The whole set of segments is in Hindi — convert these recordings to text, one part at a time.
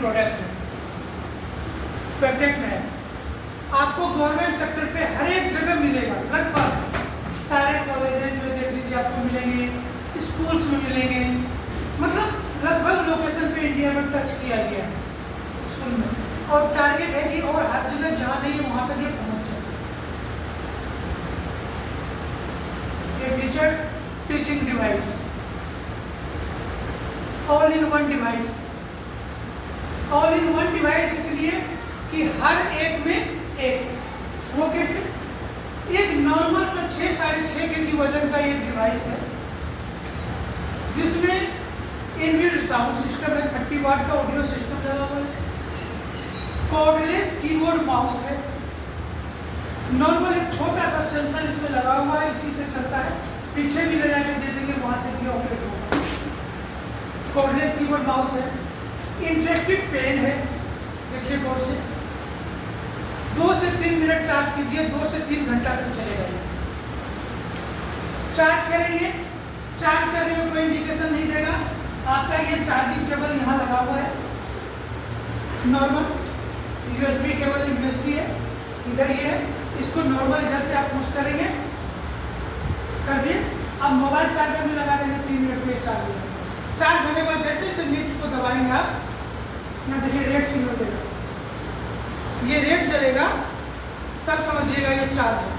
प्रोडक्ट है, पेटेंट है। आपको गवर्नमेंट सेक्टर पे हर एक जगह मिलेगा, लगभग सारे कॉलेजेस में देख लीजिए आपको मिलेंगे, स्कूल्स में मिलेंगे, मतलब लगभग लोकेशन पे इंडिया में टच किया गया है स्कूल में। और टारगेट है कि और हर जगह जहाँ नहीं है वहाँ तक ये पहुँच जाए। ये teacher teaching device, all in one device. All in one device इसलिए कि हर एक में एक, वो कैसे? एक नॉर्मल सा 6 साढ़े 6 kg वजन का एक डिवाइस है जिसमें इनबिल्ट साउंड सिस्टम है, 30 वाट का ऑडियो सिस्टम लगा हुआ है, कॉर्डलेस कीबोर्ड माउस है, नॉर्मल एक छोटा सा सेंसर इसमें लगा हुआ है, इसी से चलता है, पीछे भी लगा के दे देंगे, वहां से भी ऑपरेट होगा। कॉर्डलेस कीबोर्ड माउस है, इंटरेक्टिव पेन है, देखिए गौर से, 2 से 3 मिनट चार्ज कीजिए, 2 से 3 घंटा तक चलेगा ये। चार्ज करेंगे, चार्ज करने में कोई इंडिकेशन नहीं देगा। आपका ये चार्जिंग केबल यहाँ लगा हुआ है, नॉर्मल यूएसबी केबल, यूएसबी है इधर, ये है, इसको नॉर्मल इधर से आप पुश करेंगे, कर दिए। अब मोबाइल चार्जर में लगा देंगे, 3 मिनट में चार्ज हो जाएगा। चार्ज होने के बाद जैसे जैसे निप्स को दबाएंगे आप, ना देखिए रेड सिग्नल देगा, ये रेड जलेगा, तब समझिएगा ये चार्ज है।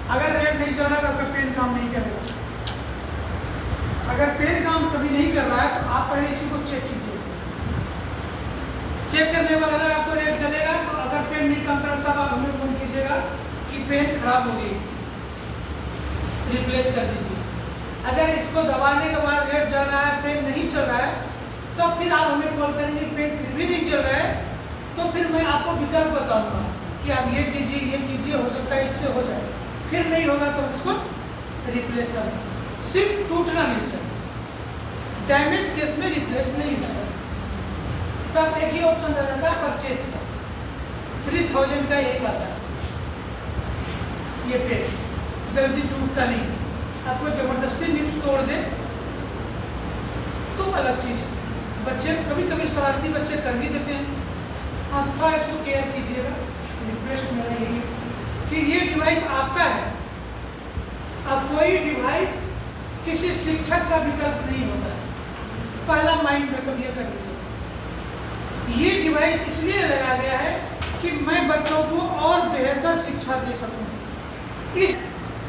अगर रेड नहीं जल रहा तो आपका पेन काम नहीं करेगा। अगर पेन काम कभी नहीं कर रहा है तो आप पहले इसी को चेक कीजिए। चेक करने के बाद अगर आपको रेड जलेगा तो अगर पेन नहीं काम कर रहा तब आप हमें फोन कीजिएगा कि पेन खराब हो गई, रिप्लेस कर दीजिए। अगर इसको दबाने के बाद रेड चल रहा है, पेन नहीं चल रहा है, तो फिर आप हमें कॉल करेंगे, पेन फिर भी नहीं चल रहा है, तो फिर मैं आपको विकल्प बताऊंगा कि आप ये कीजिए, ये कीजिए, हो सकता है इससे हो जाए। फिर नहीं होगा तो उसको रिप्लेस कर दें। सिर्फ टूटना नहीं चाहिए, डैमेज केस में रिप्लेस नहीं होगा। तब एक ही ऑप्शन रहता है परचेज का, 3000 का एक आता है। ये पेन जल्दी टूटता नहीं, आपको जबरदस्ती निप्स तोड़ दे तो अलग चीज़ है। बच्चे कभी कभी शरारती बच्चे कर भी देते हैं, हाँ थोड़ा इसको केयर कीजिएगा। रिक्वेस्ट मेरा यही कि ये डिवाइस आपका है। अब कोई डिवाइस किसी शिक्षक का विकल्प नहीं होता है, पहला माइंड में कब ये कर लीजिए। ये डिवाइस इसलिए लगाया गया है कि मैं बच्चों को और बेहतर शिक्षा दे सकूं। इस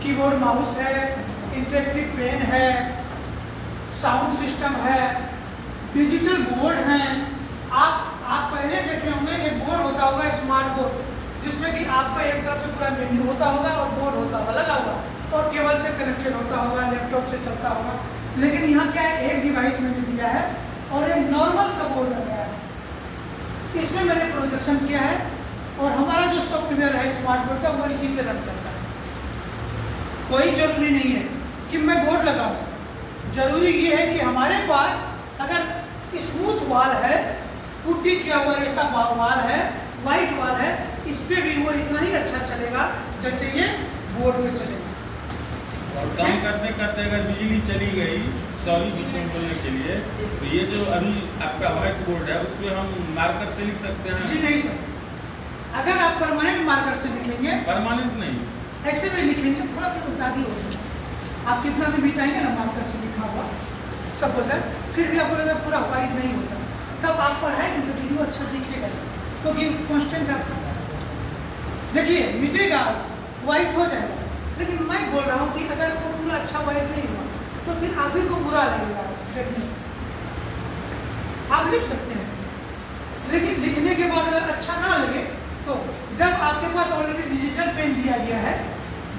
कीबोर्ड माउस है, इंटरेक्टिव पेन है, साउंड सिस्टम है, डिजिटल बोर्ड हैं। आप पहले देखे होंगे एक बोर्ड होता होगा, स्मार्ट बोर्ड, जिसमें कि आपका एक तरफ से पूरा मेन्यू होता होगा और बोर्ड होता होगा लगा हुआ, और केबल से कनेक्टेड होता होगा, लैपटॉप से चलता होगा। लेकिन यहाँ क्या है, एक डिवाइस मैंने दिया है और एक नॉर्मल सा बोर्ड लगाया है। इसमें मैंने प्रोजेक्शन किया है और हमारा जो सॉफ्टवेयर है स्मार्ट बोर्ड का, वो इसी पे रन करता है। कोई जरूरी नहीं है कि मैं बोर्ड लगाऊं, जरूरी ये है कि हमारे पास अगर स्मूथ वॉल है, पुट्टी किया हुआ ऐसा वॉल है, वाइट वॉल है, इस पे भी वो इतना ही अच्छा चलेगा जैसे ये बोर्ड पे चलेगा। और काम करते करते अगर बिजली चली गई, सॉरी बीच में बोलने के लिए, तो ये जो अभी आपका व्हाइट बोर्ड है उस पर हम मार्कर से लिख सकते हैं? जी नहीं सर, अगर आप परमानेंट मार्कर से लिखेंगे, परमानेंट नहीं, ऐसे में लिखेंगे थोड़ा ज़्यादा हो जाएगा। आप कितना भी मिटाएंगे ना मार्कर से लिखा हुआ सपोज है, फिर भी आपको लगा पूरा व्हाइट नहीं होता, तब आप पढ़ाएंगे तो वो अच्छा दिखेगा, क्योंकि कॉन्स्टेंट आप देखिए मिटेगा, व्हाइट हो जाएगा। लेकिन मैं बोल रहा हूँ कि अगर वो पूरा अच्छा व्हाइट नहीं हुआ तो फिर आप ही को बुरा लगेगा देखने। आप लिख सकते हैं, लेकिन लिखने के बाद अगर अच्छा ना लगे तो जब आपके पास ऑलरेडी डिजिटल पेन दिया गया है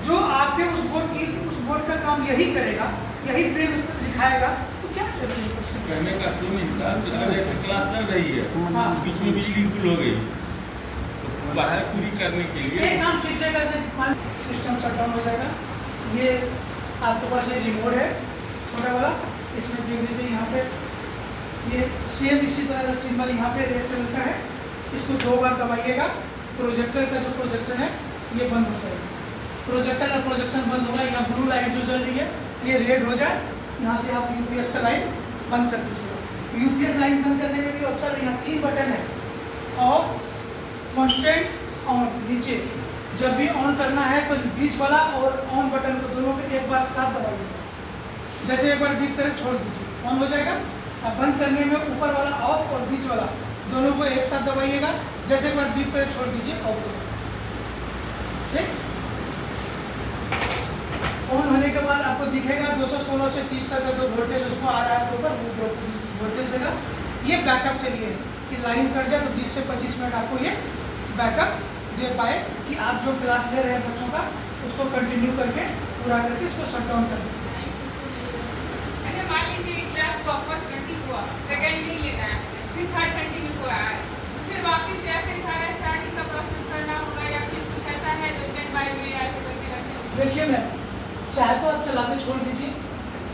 जो आपके उस बोर्ड का काम यही करेगा, यही पेन उस पर दिखाएगा, तो क्या करेंगे? कहने का स्विमिंग का कि अगर ऐसे क्लास चल रही है, हाँ। बीच में बिजली गुल हो गई, तो पढ़ाई पूरी करने के लिए एक काम कीजिएगा, सिस्टम शट डाउन हो जाएगा। ये आपके पास ये रिमोट है छोटा वाला, इसमें देख लीजिए यहाँ पे ये सेम इसी तरह का सिंबल यहाँ पे रेड कलर का है, इसको 2 बार दबाइएगा, प्रोजेक्टर का जो प्रोजेक्शन है ये बंद हो जाएगा। प्रोजेक्टर का प्रोजेक्शन बंद होगा, यहाँ ब्लू लाइट जो जल रही है ये रेड हो जाए, यहाँ से आप यूपीएस का लाइट बंद कर दीजिएगा। यूपीएस लाइन बंद करने में भी ऑप्शन है, यहाँ 3 बटन है। Of, constant, on. नीचे जब भी ऑन करना है तो बीच वाला और ऑन बटन को दोनों को एक बार साथ दबाइएगा। जैसे एक बार बीप करें छोड़ दीजिए, ऑन हो जाएगा। अब बंद करने में ऊपर वाला ऑफ और बीच वाला दोनों को एक साथ दबाइएगा। जैसे एक बार बीप करें छोड़ दीजिए, ऑफ हो जाएगा। ठीक। ऑन होने के बाद आपको दिखेगा 216 से 30 तक का जो वोल्टेज उसको आ रहा है आपके ऊपर, वो वोल्टेज देगा। ये बैकअप के लिए है कि लाइन कट जाए तो 20 से 25 मिनट आपको ये बैकअप दे पाए कि आप जो क्लास ले रहे हैं बच्चों का उसको कंटिन्यू करके पूरा करके इसको शट डाउन कर दें। अगर मान लीजिए क्लास को फर्स्ट कंटिन्यू हुआ, सेकंड नहीं लेना है, फिर थर्ड कंटिन्यू हुआ है, फिर वापस से ऐसे सारा स्टार्टिंग का प्रोसेस करना होगा या फिर कुछ ऐसा है जो स्टैंड बाय में ऐसे करके रखना है? देखिए मैम, चाहे तो आप चला के छोड़ दीजिए,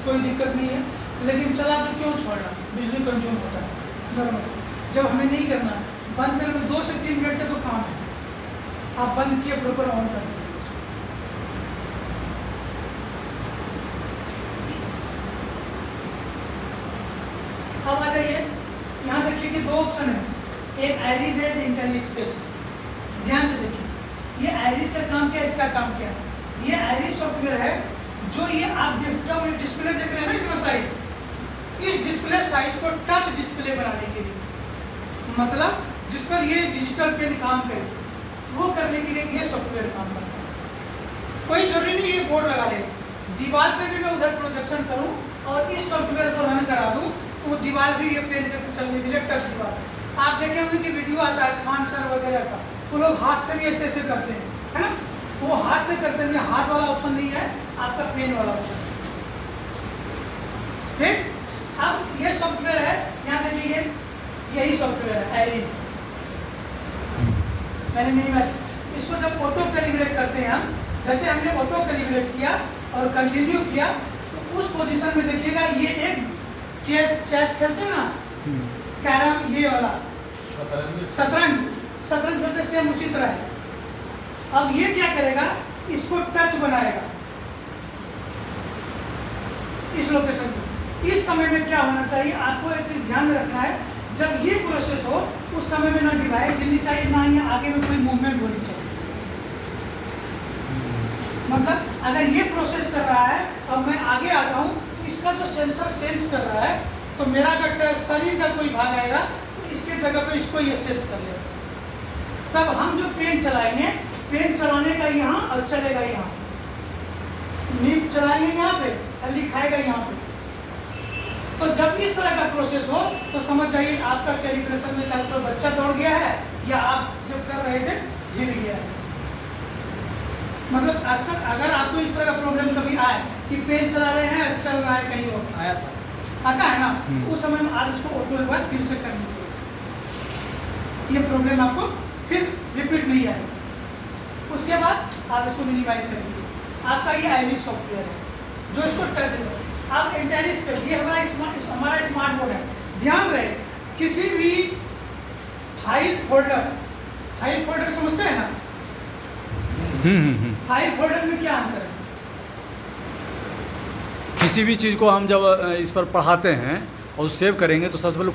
कोई दिक्कत नहीं है, लेकिन चला के क्यों छोड़ना, बिजली कंज्यूम होता है नॉर्मल। जब हमें नहीं करना, बंद करने में 2 से 3 मिनट का तो काम है। आप बंद किए, प्रॉपर ऑन कर दीजिए। अब आ जाइए, यहाँ देखिए कि 2 ऑप्शन है, एक आयरिज है, एक इंटेलिस्पेस है। ध्यान से देखिए, ये आयरिज का काम क्या है, इसका काम क्या है। ये आयरिज सॉफ्टवेयर है जो ये आप डेस्कटॉप में डिस्प्ले देख रहे हैं ना इतना साइड, इस डिस्प्ले साइज को टच डिस्प्ले बनाने के लिए, मतलब जिस पर ये डिजिटल पेन काम करे, वो करने के लिए ये सॉफ्टवेयर काम करता है। कोई जरूरी नहीं ये बोर्ड लगा ले, दीवार पे भी मैं उधर प्रोजेक्शन करूं और इस सॉफ्टवेयर को रन करा दूं तो वो दीवार भी ये पेन करके चलने के लिए टच दीवार। आप देखे होंगे कि वीडियो आता है खान सर वगैरह का, वो लोग हाथ से भी ऐसे ऐसे करते हैं, है ना। वो हाथ से करते हैं, हाथ वाला ऑप्शन नहीं है, आपका पेन वाला ऑप्शन है। ठीक। अब ये सॉफ्टवेयर है, यहाँ देखिए यही सॉफ्टवेयर है आयरिज। मैंने मिनिमाइज इसको जब ऑटो कैलिब्रेट करते हैं हम, जैसे हमने ऑटो कैलिब्रेट किया और कंटिन्यू किया तो उस पोजीशन में देखिएगा ये एक चेस खेलते हैं ना, कैरम, ये वाला शतरंज खेलते सेम उसी तरह है। अब ये क्या करेगा, इसको टच बनाएगा इस लोकेशन को। इस समय में क्या होना चाहिए, आपको एक चीज ध्यान में रखना है, जब ये प्रोसेस हो उस समय में ना डिवाइस हिलनी चाहिए, ना ही आगे में कोई मूवमेंट होनी चाहिए। मतलब अगर ये प्रोसेस कर रहा है और मैं आगे आ जाऊं तो इसका जो सेंसर सेंस कर रहा है, तो मेरा अगर शरीर का कोई भाग आएगा तो इसके जगह पे इसको ये सेंस कर लेगा। तब हम जो पेन चलाएंगे, पेन चलाने का यहाँ और चलेगा यहाँ, नीब चलाएंगे यहाँ पे और लिखाएगा यहाँ पे। तो जब इस तरह का प्रोसेस हो तो समझ जाइए आपका कैलिब्रेशन में चाहे तो बच्चा दौड़ गया है या आप जब कर रहे थे हिल गया है। मतलब आज तक अगर आपको इस तरह का प्रॉब्लम कभी आए कि पेन चला रहे हैं चल रहा है कहीं और, आया था, आता है ना, उस समय में आप इसको ऑटो एक बार फिर से कर लीजिए, ये प्रॉब्लम आपको फिर रिपीट नहीं आएगा। उसके बाद आप इसको मिनिमाइज कर लीजिए। आपका ये आयरिज सॉफ्टवेयर है जो इसको टच है। आप इंटेलिस्पेस, ये हमारा स्मार्ट बोर्ड है। ध्यान रहे, किसी भी फाइल फोल्डर समझते हैं ना, फाइल फोल्डर में क्या अंतर है? किसी भी चीज़ को हम जब इस पर पढ़ाते हैं और सेव करेंगे तो सबसे पहले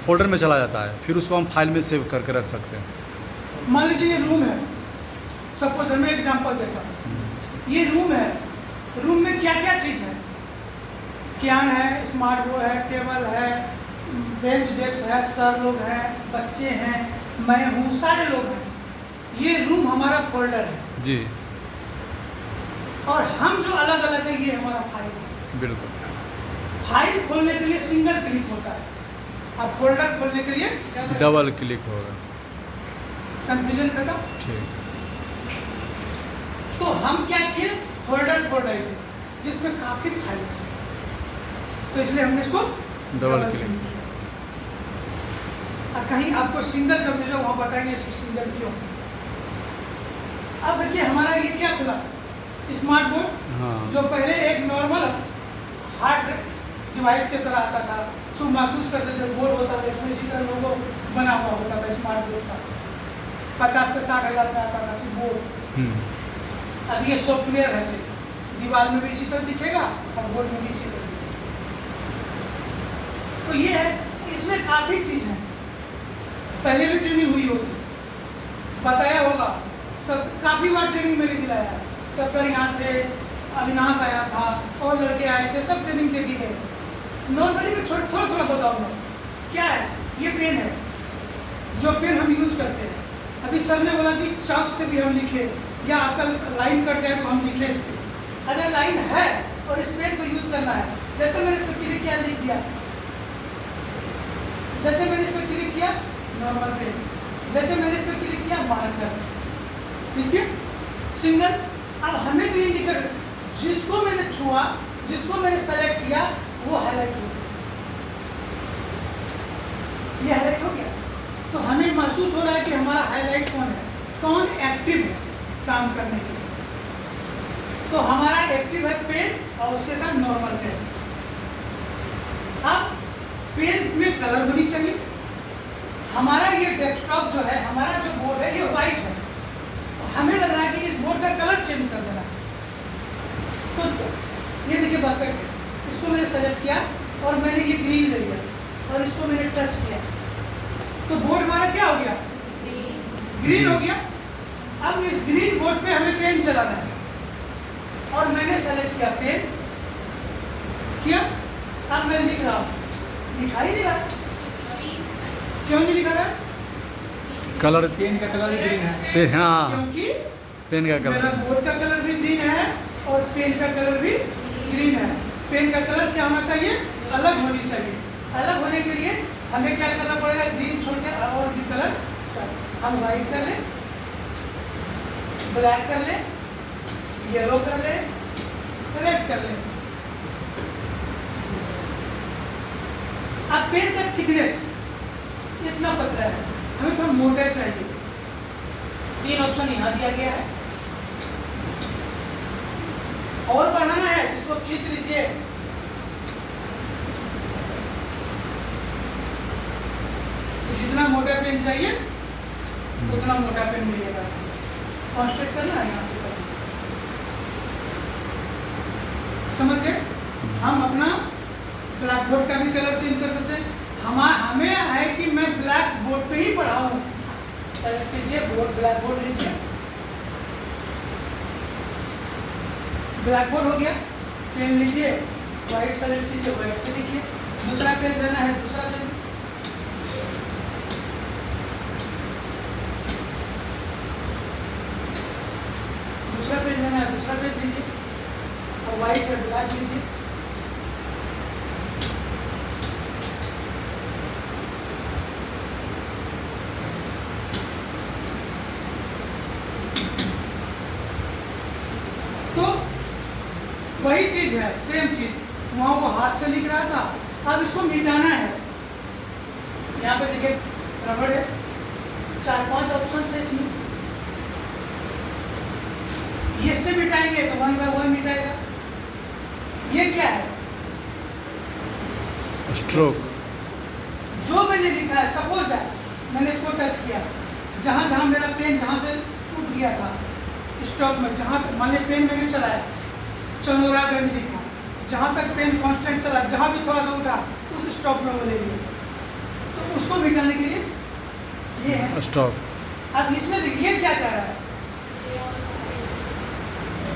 फोल्डर में चला जाता है, फिर उसको हम फाइल में सेव करके रख सकते हैं। मान लीजिए ये रूम है, सपोज मैं एग्जांपल देता हूँ, ये रूम है, रूम में क्या क्या चीज़ है, कैन है, स्मार्ट बोर्ड है, टेबल है, बेंच डेस्क है, सर लोग हैं, बच्चे हैं, मैं हूँ, सारे लोग हैं। ये रूम हमारा फोल्डर है जी, और हम जो अलग अलग है ये हमारा फाइल है। बिल्कुल। फाइल खोलने के लिए सिंगल क्लिक होता है, अब फोल्डर खोलने के लिए डबल क्लिक होगा। कंफ्यूजन खत्म। ठीक। तो हम क्या किए, फोल्डर खोल रहे थे जिसमें काफी फाइल्स हैं, तो इसलिए हमने इसको डबल क्लिक किया। और कहीं आपको सिंगल जब जो वहाँ बताएंगे सिंगल क्यों। अब देखिए हमारा ये क्या खुला, स्मार्ट बोर्ड, हाँ। जो पहले एक नॉर्मल हार्ड डिवाइस की तरह आता था, छू महसूस करते थे, बोर्ड होता था, इसमें इसी तरह लोगो बना हुआ होता था स्मार्ट बोर्ड का, 50 से 60 हज़ार में आता था सिर्फ बोर्ड। अब ये सॉफ्टवेयर है, सिर्फ दीवार में भी इसी तरह दिखेगा और बोर्ड में भी इसी तरह दिखेगा। तो ये है, इसमें काफ़ी चीज़ है, पहले भी ट्रेनिंग हुई होगी, बताया होगा सब, काफ़ी बार ट्रेनिंग मैंने दिलाया, सबकर यहाँ थे, अविनाश आया था और लड़के आए थे, सब ट्रेनिंग दे दी गए। नॉर्मली मैं थोड़ा थोड़ा बताऊँगा। क्या है, ये पेन है, जो पेन हम यूज करते हैं। अभी सर ने बोला कि चॉक से भी हम लिखे, या आपका लाइन कट जाए तो हम लिखे इस पर। अगर लाइन है और इस पेन को यूज करना है, जैसे मैंने इस पर क्लिक किया, लिख दिया, जैसे मैंने इस पर क्लिक किया नॉर्मल पेन, जैसे मैंने इस पर क्लिक किया मार्कर, ठीक है, सिंगल। अब हमें तो इंडिकेटर, जिसको मैंने छुआ, जिसको मैंने सेलेक्ट किया, वो हाईलाइट हो गया, ये हाईलाइट हो गया। तो हमें महसूस हो रहा है कि हमारा हाईलाइट कौन है, कौन एक्टिव है काम करने के लिए। तो हमारा एक्टिव है पेन और उसके साथ नॉर्मल पेन। अब पेन में कलर होनी चाहिए। हमारा ये डेस्कटॉप जो है, हमारा जो बोर्ड है, ये वाइट है, तो हमें लग रहा है कि इस बोर्ड का कलर चेंज कर देना है। तो ये देखिए बकेट है, इसको मैंने सेलेक्ट किया और मैंने ये ग्रीन ले लिया और इसको मैंने टच किया, तो बोर्ड हमारा क्या हो गया, ग्रीन हो गया। अब इस ग्रीन बोर्ड पे हमें पेन चलाना है और मैंने सेलेक्ट किया पेन किया। अब मैं लिख रहा हूँ, दिखाई दे रहा, क्यों नहीं लिखा रहा? कलर पेन का कलर ग्रीन है। पे हाँ, क्योंकि पेन का मेरा कलर बोर्ड का कलर भी ग्रीन है और पेन का कलर भी ग्रीन है। पेन का कलर क्या होना चाहिए, अलग होनी चाहिए। अलग होने के लिए हमें क्या करना पड़ेगा, ग्रीन छोड़ के और भी कलर, हम व्हाइट कर लें, ब्लैक कर लें, येलो कर लें, रेड कर लें। अब पेन का थिकनेस इतना पतला है, हमें थोड़ा मोटा चाहिए। 3 ऑप्शन यहाँ दिया गया है, और बढ़ाना है इसको खींच लीजिए, तो जितना मोटा पेन चाहिए उतना मोटा पेन मिलेगा। कॉन्स्ट्रेट करना है यहाँ से करना। समझ गए? हम अपना ब्लैक बोर्ड का भी कलर चेंज कर सकते हैं। हमें है कि मैं ब्लैक बोर्ड पे ही पढ़ाऊँ, सेलेक्ट कीजिए बोर्ड, ब्लैक बोर्ड लीजिए, ब्लैक बोर्ड हो गया। पेन लीजिए, व्हाइट सेलेक्ट कीजिए, व्हाइट से लिखिए। दूसरा पेन लेना है, दूसरा पेन, दूसरा पेन लेना है, दूसरा पेन लीजिए, और व्हाइट या ब्लैक लीजिए। तो वही चीज है, सेम चीज, वहाँ वो हाथ से लिख रहा था, अब इसको मिटाना है। यहाँ पे देखिए रबड़ है, 4-5 ऑप्शन है इसमें, ये से मिटाएंगे तो 1 बाय 1 मिटाएगा। ये क्या है, स्ट्रोक। जो मैंने लिखा है, सपोज दैट मैंने इसको टच किया, जहाँ जहाँ मेरा पेन जहाँ से टूट गया था स्टॉक में, जहाँ तक मान लीजिए पेन मैंने चलाया, चनोरागंज लिखा, जहाँ तक पेन कांस्टेंट चला, जहाँ भी थोड़ा सा उठा उस स्टॉक में वो ले लिया, तो उसको मिटाने के लिए ये है स्टॉक। अब इसमें देखिए क्या कह रहा है,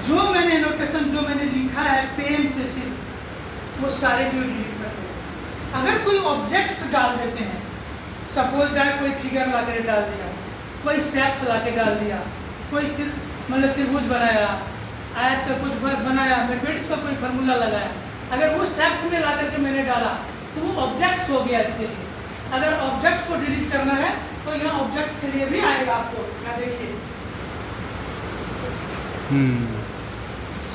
जो मैंने नोटेशन, जो मैंने लिखा है पेन से सिर्फ, वो सारे भी डिलीट कर दो। अगर कोई ऑब्जेक्ट्स डाल देते हैं, सपोज दैट कोई फिगर ला कर डाल दिया, कोई शेप्स ला के डाल दिया, कोई मतलब त्रिभुज बनाया, आयत का कुछ बनाया, मैथमेटिक्स का कोई फार्मूला लगाया, अगर वो शेप्स में ला करके मैंने डाला तो वो ऑब्जेक्ट्स हो गया इसके लिए। अगर ऑब्जेक्ट्स को डिलीट करना है तो यहाँ ऑब्जेक्ट्स के लिए भी आएगा आपको, क्या देखिए,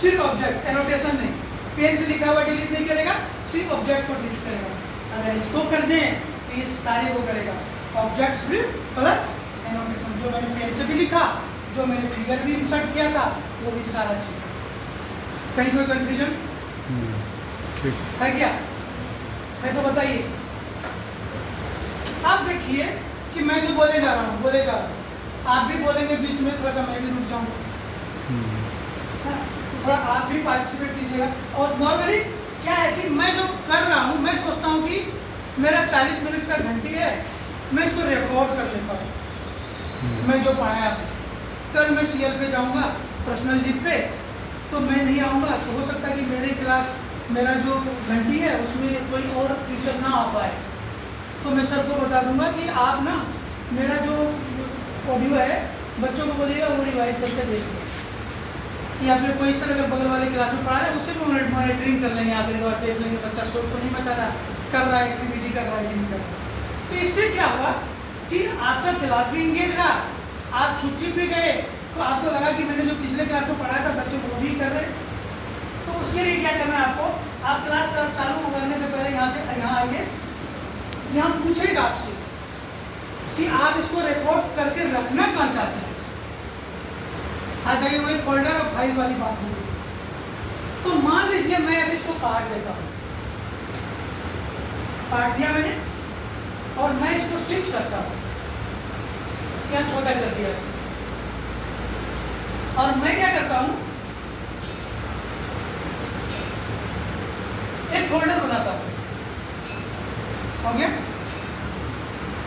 सिर्फ ऑब्जेक्ट, एनोटेशन नहीं, पेन से लिखा हुआ डिलीट नहीं करेगा, सिर्फ ऑब्जेक्ट को डिलीट करेगा। अगर इसको कर दें तो ये सारे वो करेगा, ऑब्जेक्ट्स भी प्लस एनोटेशन, जो मैंने पेन से भी लिखा, जो मैंने फिगर भी इंसर्ट किया था, वो भी सारा चीज। कहीं कोई कंफ्यूजन ठीक है क्या? है तो बताइए। आप देखिए कि मैं जो बोले जा रहा हूँ, आप भी बोलेंगे बीच में, थोड़ा सा मैं भी रुक जाऊँगा, तो थोड़ा आप भी पार्टिसिपेट कीजिएगा। और नॉर्मली क्या है कि मैं जो कर रहा हूँ, मैं सोचता हूँ कि मेरा 40 मिनट का घंटी है, मैं इसको रिकॉर्ड कर लेता हूँ। मैं जो पढ़ाया कल मैं CL पे जाऊँगा पर्सनल लीव पे, तो मैं नहीं आऊँगा, तो हो सकता है कि मेरे क्लास मेरा जो घंटी है उसमें कोई और टीचर ना आ पाए, तो मैं सर को बता दूंगा कि आप ना मेरा जो ऑडियो है बच्चों को बोलिएगा वो रिवाइज करके देखिए, या फिर कोई सर अगर बगल वाले क्लास में पढ़ा रहा है उसे भी मॉनिटरिंग कर लेंगे, आखिर बार देख लेंगे बच्चा शोर तो नहीं मचा रहा, कर रहा है एक्टिविटी कर रहा है कि नहीं कर रहा। तो इससे क्या हुआ कि आपका क्लास भी इंगेज रहा, आप छुट्टी पे गए तो आपको लगा कि मैंने जो पिछले क्लास में पढ़ाया था बच्चे वो भी कर रहे। तो उसके लिए क्या करना है आपको, आप क्लास का चालू करने से पहले यहाँ से यहाँ आइए, यहाँ पूछेगा आपसे कि आप इसको रिकॉर्ड करके रखना कहाँ चाहते हैं। आ जाइए, वही फोल्डर और फाइल वाली बात होगी। तो मान लीजिए मैं अभी इसको काट देता हूँ, काट दिया मैंने, और मैं इसको स्विच करता हूँ, यहाँ छोटा कर दिया इसको, और मैं क्या करता हूँ एक फोल्डर बनाता हूँ। हो गया,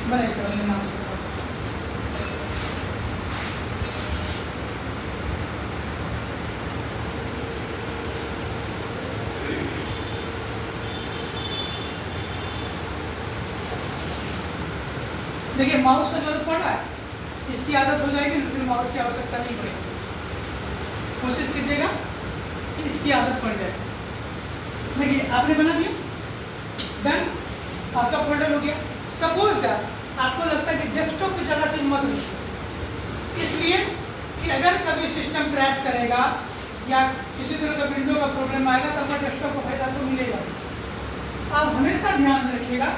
बनाइए सर अपने नाम से। देखिए माउस का जरूरत पड़ रहा है, इसकी आदत हो जाएगी तो फिर माउस की आवश्यकता नहीं पड़ेगी। कोशिश कीजिएगा कि इसकी आदत पड़ जाए। देखिए आपने बना दिया, डन, आपका फोल्डर हो गया। सपोज दैट आपको लगता है कि डेस्कटॉप पे ज़्यादा चीज मत लिखिए, इसलिए कि अगर कभी सिस्टम क्रैश करेगा या किसी तरह का विंडो का प्रॉब्लम आएगा तो आपका डेस्कटॉप का फायदा तो मिलेगा। आप हमेशा ध्यान रखिएगा,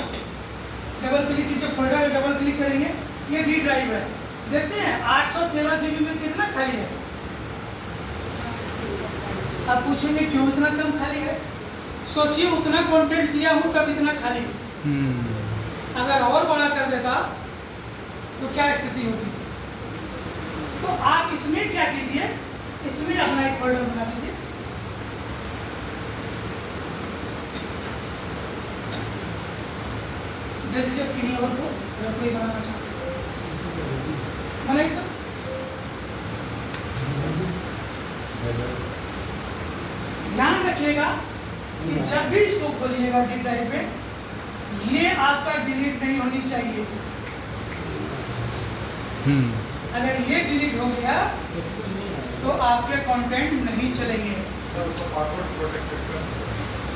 डबल क्लिक कीजिए, फोल्डर में डबल क्लिक करेंगे, ये डी ड्राइव है, देखते हैं 813 GB में कितना खाली है। आप पूछेंगे क्यों इतना कम खाली है, सोचिए उतना कंटेंट दिया हूँ तब इतना खाली है। अगर और बड़ा कर देता तो क्या स्थिति होती। तो आप इसमें क्या कीजिए, इसमें अपना एक फोल्डर बना लीजिए, दे दीजिए किन्हीं और को अगर कोई बनाना चाहते बनाइए सर। ध्यान रखिएगा कि जब भी इसको खोलिएगा डी ड्राइव पे, ये आपका डिलीट नहीं होनी चाहिए। अगर ये डिलीट हो गया तो आपके कंटेंट नहीं चलेंगे, पासवर्ड प्रोटेक्ट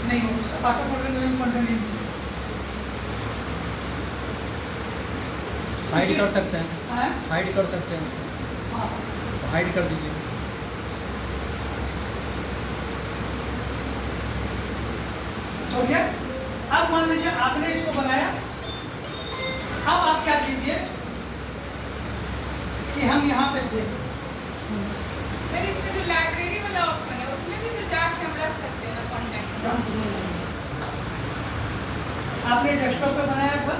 नहीं हो सकता, पासवर्ड प्रोटेक्ट नहीं, कंटेंट नहीं चलेगा। हाइड कर सकते हैं, हाँ? हाइड कर सकते हैं, हाँ। तो हाइड कर दीजिए। हो गया। अब मान लीजिए आपने इसको बनाया, अब आप क्या कीजिए कि हम यहाँ पे थे, फिर इसमें जो लाइब्रेरी वाला ऑप्शन है उसमें भी तो जाके हम रख सकते हैं ना कंटेंट। आपने डेस्कटॉप पे बनाया था,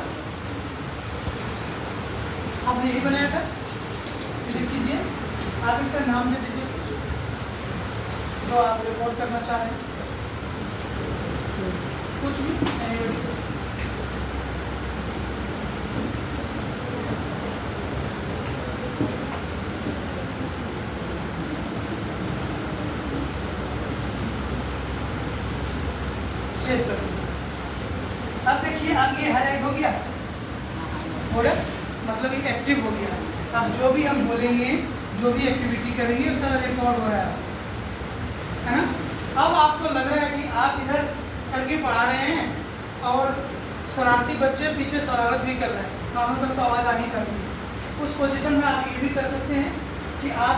आपने यही बनाया था, क्लिक कीजिए, आप इसका नाम दे दीजिए कुछ जो आप रिकॉर्ड करना चाह रहे हैं, कुछ भी सेव कर दीजिए। अब देखिए अब ये हाईलाइट हो गया, फोल्डर मतलब ये एक्टिव हो गया। अब जो भी हम बोलेंगे, जो भी एक्टिविटी करेंगे वो सारा रिकॉर्ड हो रहा है ना। अब आपको लग रहा है कि आप इधर करके पढ़ा रहे हैं और शरारती बच्चे पीछे शरारत भी कर रहे हैं, कानों तक तो आवाज़ आ ही करती है। उस पोजीशन में आप ये भी कर सकते हैं कि आप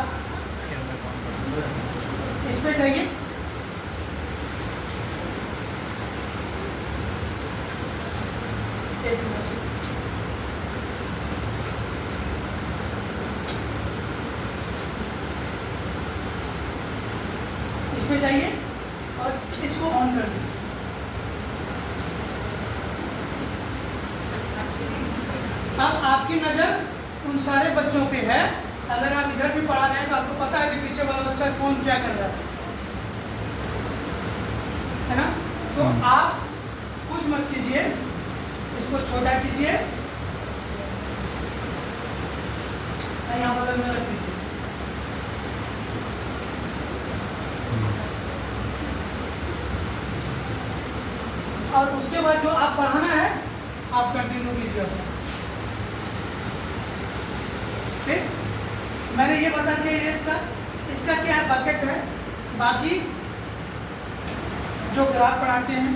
इस पे जाइए, एक मिनट से इस पे जाइए और इसको ऑन कर दीजिए। अब आपकी नज़र उन सारे बच्चों पे है। अगर आप इधर भी पढ़ा रहे हैं तो आपको पता है कि पीछे वाला बच्चा कौन क्या कर रहा है ना। तो आप कुछ मत कीजिए, इसको छोटा कीजिए, यहाँ बगल में रख दीजिए। और उसके बाद जो आप पढ़ाना है आप कंटिन्यू कीजिए। ठीक, मैंने ये बता दिया इसका क्या है, बकेट है। बाकी जो ग्राफ पढ़ाते हैं,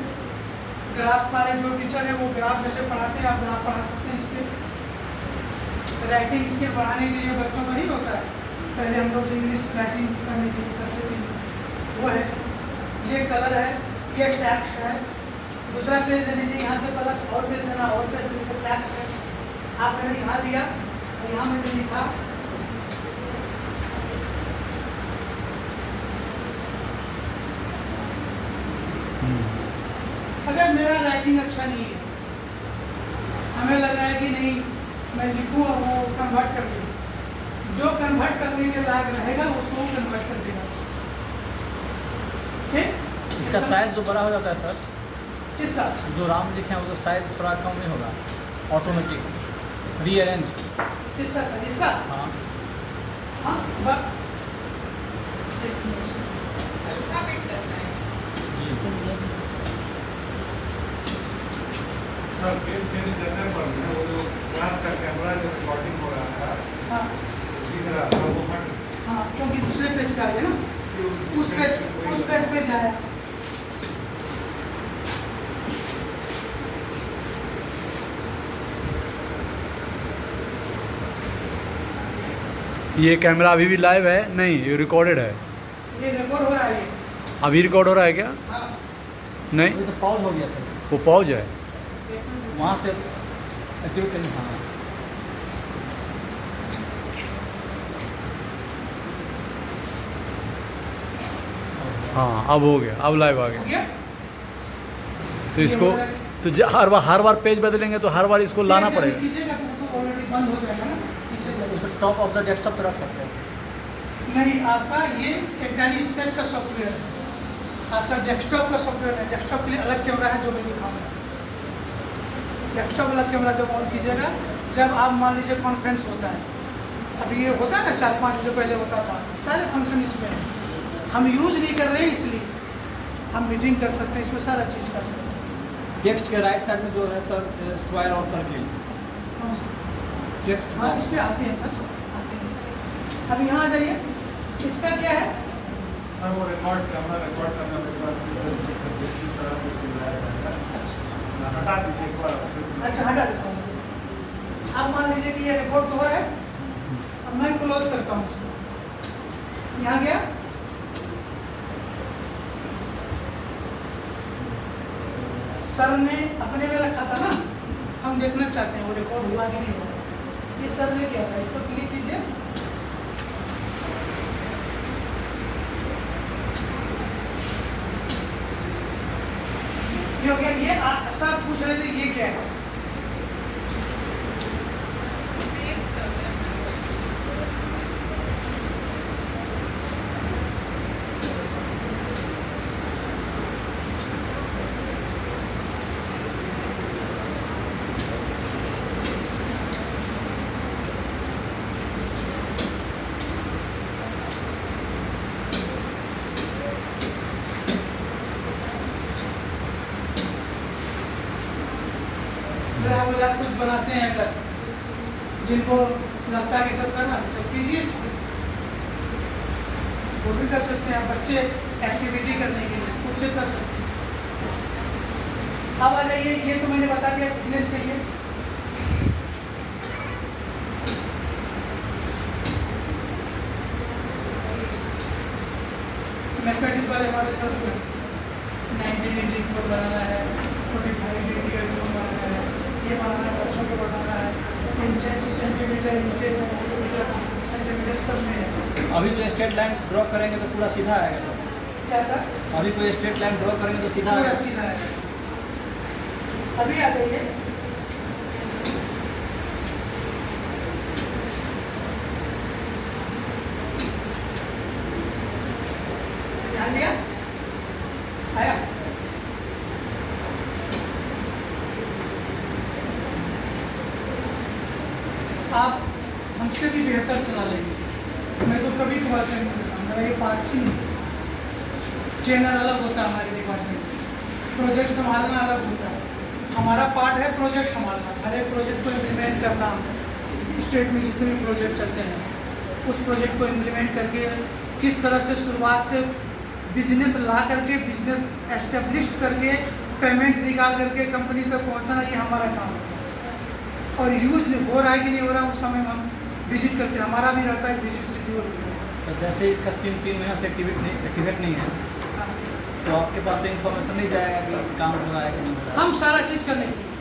ग्राफ वाले जो टीचर है वो ग्राफ जैसे पढ़ाते हैं, आप ग्राफ पढ़ा सकते हैं। इस पर राइटिंग स्किल बढ़ाने के लिए बच्चों का नहीं होता है, पहले हम लोग इंग्लिश राइटिंग करने के लिए करते थे, वो है। ये कलर है, ये टैक्स है। दूसरा पेज ले लीजिए, यहाँ से प्लस और पेज लेना, और पेज लेकर टैक्स है। आप मैंने यहाँ लिया और यहाँ मैंने लिखा अगर मेरा राइटिंग अच्छा नहीं है, हमें लग रहा है कि नहीं मैं लिखूँ और वो कन्वर्ट कर दूँ, जो कन्वर्ट करने के लायक रहेगा उसको कन्वर्ट कर देगा। ठीक, इसका साइज जो बड़ा हो जाता है सर, किसका? जो राम लिखे हैं वो तो साइज थोड़ा कम नहीं होगा, ऑटोमेटिक रीअरेंज। किसका सर? इसका? हाँ हाँ, अल्फाबेट करना है। सर पेज चेंज करने पर ना वो जो क्लास का कैमरा जो रिकॉर्डिंग हो रहा था हाँ दिख रहा था वो हट हाँ, क्योंकि दूसरे पेज पे आ गया ना, उस पेज पे जाए। ये कैमरा अभी भी लाइव है? नहीं, ये रिकॉर्डेड है। ये रिकॉर्ड हो रहा है, ये अभी रिकॉर्ड हो रहा है क्या? हाँ। नहीं, अभी तो पॉज हो गया सर, वो पॉज है। वहाँ से एक्टिवेट करें। हाँ हाँ, अब हो गया, अब लाइव आ हो गया। गया? तो इसको तो हर बार पेज बदलेंगे तो हर बार इसको लाना ये पड़ेगा। कीजिएगा तो वो तो ऑलरेडी बंद हो जाएगा ना, पीछे जाइए। उसको टॉप ऑफ द डेस्कटॉप पे रख सकते हैं। नहीं, आपका ये टैली स्पेस का सॉफ्टवेयर है, आपका डेस्कटॉप का सॉफ्टवेयर है। डेस्कटॉप के लिए अलग कैमरा है जो मैं दिखाऊंगा। डेस्कटॉप वाला कैमरा जब ऑन कीजिएगा, जब आप मान लीजिए कॉन्फ्रेंस होता है, अभी ये होता है ना 4-5 दिन पहले होता था, सारे फंक्शन इसमें है। हम यूज़ नहीं कर रहे हैं इसलिए हम मीटिंग कर सकते हैं, इसमें सारा चीज़ कर सकते हैं। टेक्स्ट के राइट साइड में जो है सर स्क्वायर और सर्किल टेक्स्ट। हाँ, इस पर आते हैं सर, आते हैं। अब यहाँ आ जाइए, इसका क्या है? सर वो रिकॉर्ड कैमरा रिकॉर्ड करने के बाद जिस तरह से हटा दीजिए एक बार। अच्छा, हटा देता हूँ। अब मान लीजिए कि ये रिकॉर्ड हो रहा है, अब मैं क्लोज करता हूँ इसको। यहाँ गया, सर ने अपने में रखा था ना, हम देखना चाहते हैं वो रिकॉर्ड हुआ कि नहीं हुआ। ये सर ने किया था, इस पर क्लिक कीजिए। ये हो गया। ये सर पूछ रहे थे ये क्या है? आप कुछ बनाते हैं अगर, जिनको लगता है कि सब करना सब कीजिए, इस पर वो भी कर सकते हैं। बच्चे एक्टिविटी करने के लिए खुद से कर सकते हैं। अब आ जाइए, ये तो मैंने बता दिया फिटनेस के लिए। मैथमेटिक्स वाले हमारे सर जो 90 डिग्री रिपोर्ट बनाना है, 45 डिग्री का रिपोर्ट बनाना है, ये बनाना है, बच्चों को बनाना है, 3 सेंटीमीटर नीचे सेंटीमीटर सब में है। अभी जो स्ट्रेट लाइन ड्रॉ करेंगे तो पूरा सीधा आएगा सर। क्या सर? अभी कोई स्ट्रेट लाइन ड्रॉ करेंगे तो सीधा पूरा आएगा। सीधा है। अभी आ जाइए, ध्यान लिया, आया। आप हमसे भी बेहतर चला लेंगे। मैं तो कभी कभार ट्रेनिंग देता हूँ, मेरा ये पार्ट ही नहीं। ट्रेनर अलग होता है हमारे डिपार्टमेंट, प्रोजेक्ट संभालना अलग होता है। हमारा पार्ट है प्रोजेक्ट संभालना, हर एक प्रोजेक्ट को इम्प्लीमेंट करना। स्टेट में जितने भी प्रोजेक्ट चलते हैं उस प्रोजेक्ट को इम्प्लीमेंट करके किस तरह से शुरुआत से बिजनेस ला करके, बिजनेस एस्टेब्लिश करके, पेमेंट निकाल करके कंपनी तक पहुंचाना, ये हमारा काम है। और यूज हो रहा है कि नहीं हो रहा है उस समय में हम विजिट करते हैं, हमारा भी रहता है विजिट शेड्यूल। तो जैसे इसका सिम 3 महीना से एक्टिवेट नहीं है तो आपके पास तो इन्फॉर्मेशन नहीं जाएगा कि काम हो रहा है कि नहीं हो रहा है। हम सारा चीज़ करने के लिए